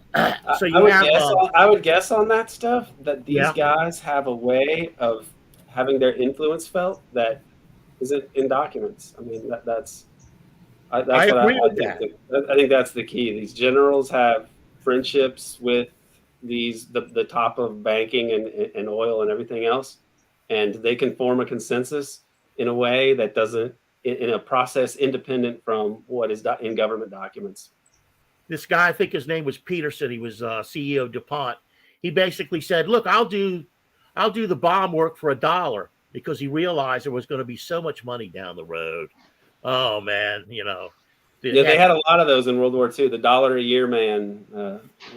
would guess on that stuff that these guys have a way of having their influence felt that isn't in documents. I mean, I agree with that. I think that's the key. These generals have friendships with the top of banking and oil and everything else, and they can form a consensus in a way that doesn't, in a process independent from what is in government documents. This guy, I think his name was Peterson. He was CEO of DuPont. He basically said, look, I'll do the bomb work for $1, because he realized there was going to be so much money down the road. Oh man, you know. Yeah, they had a lot of those in World War II. The $1 a year man.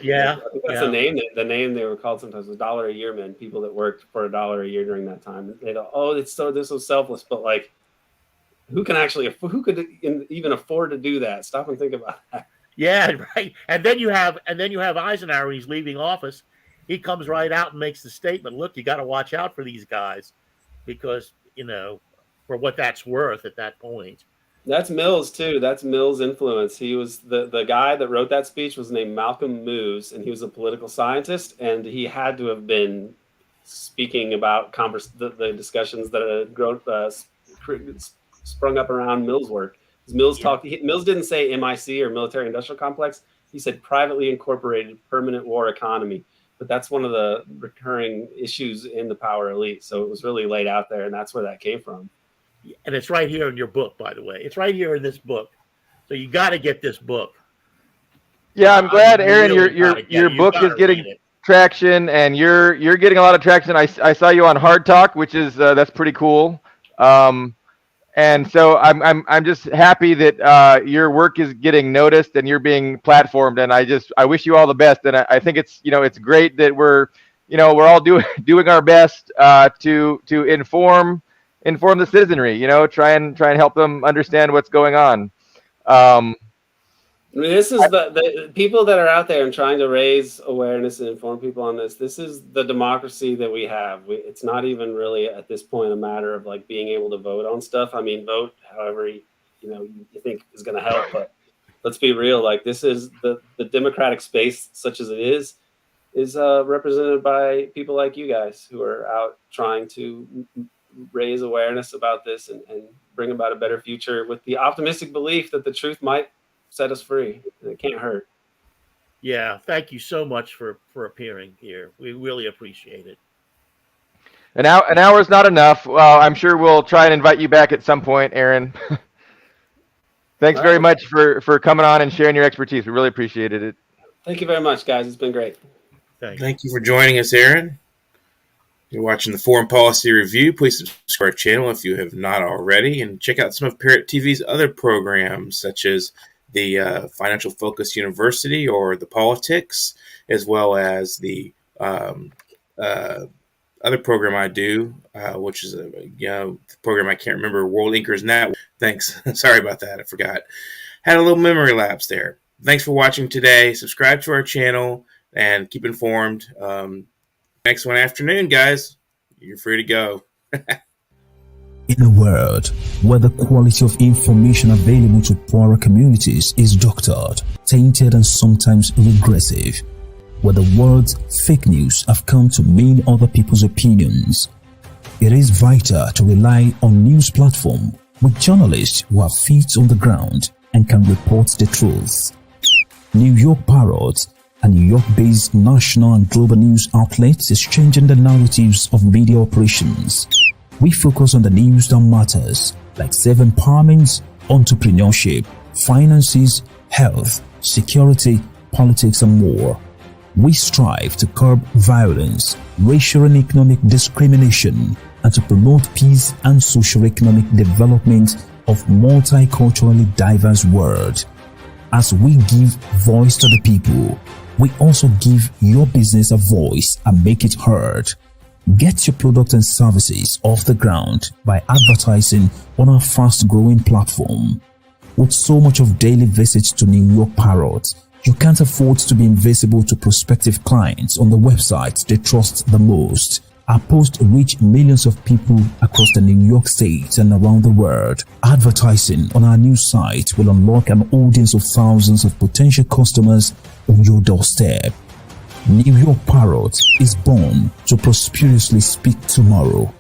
Yeah, I think that's the name. The name they were called sometimes was $1 a year men. People that worked for $1 a year during that time. They go, oh, they're so selfless. But like, who could even afford to do that? Stop and think about that. Yeah, right. And then you have Eisenhower. He's leaving office. He comes right out and makes the statement. Look, you got to watch out for these guys, because for what that's worth at that point. That's Mills too. That's Mills' influence. He was the guy that wrote that speech was named Malcolm Moos, and he was a political scientist, and he had to have been speaking about the discussions that sprung up around Mills' work. Mills didn't say MIC or military industrial complex. He said privately incorporated permanent war economy. But that's one of the recurring issues in the power elite. So it was really laid out there, and that's where that came from. And it's right here in your book, by the way. It's right here in this book. So you got to get this book. Yeah, I'm glad, Aaron, your book is getting traction, and you're getting a lot of traction. I saw you on Hard Talk, which is that's pretty cool. And so I'm just happy that your work is getting noticed and you're being platformed. And I wish you all the best. And I think it's it's great that we're all doing our best to inform the citizenry. Try and help them understand what's going on. I mean, this is the people that are out there and trying to raise awareness and inform people on this. This is the democracy that we have. It's not even really at this point a matter of like being able to vote on stuff. I mean, vote however you think is going to help. But let's be real. Like, this is the democratic space, such as it is represented by people like you guys who are out trying to raise awareness about this and bring about a better future with the optimistic belief that the truth might set us free. It can't hurt. Yeah, thank you so much for appearing here. We really appreciate it. An hour is not enough. Well, I'm sure we'll try and invite you back at some point, Aaron. Thanks very much for coming on and sharing your expertise. We really appreciated it. Thank you very much, guys. It's been great. Thank you for joining us, Aaron. You're watching the Foreign Policy Review. Please subscribe to our channel if you have not already, and check out some of Parrot TV's other programs, such as the Financial Focus University or the Politics, as well as the other program I do, which is a program I can't remember, World Inkers Net. Thanks. Sorry about that. I forgot. Had a little memory lapse there. Thanks for watching today. Subscribe to our channel and keep informed. Next one afternoon, guys. You're free to go. In a world where the quality of information available to poorer communities is doctored, tainted, and sometimes regressive, where the words fake news have come to mean other people's opinions, it is vital to rely on news platforms with journalists who have feet on the ground and can report the truth. New York Parrot, a New York-based national and global news outlet, is changing the narratives of media operations. We focus on the news that matters, like self-empowerment, entrepreneurship, finances, health, security, politics, and more. We strive to curb violence, racial and economic discrimination, and to promote peace and socio-economic development of multiculturally diverse world. As we give voice to the people, we also give your business a voice and make it heard. Get your products and services off the ground by advertising on our fast-growing platform. With so much of daily visits to New York Parrot, you can't afford to be invisible to prospective clients on the websites they trust the most. Our posts reach millions of people across the New York State and around the world. Advertising on our new site will unlock an audience of thousands of potential customers on your doorstep. New York Parrot is born to prosperously speak tomorrow.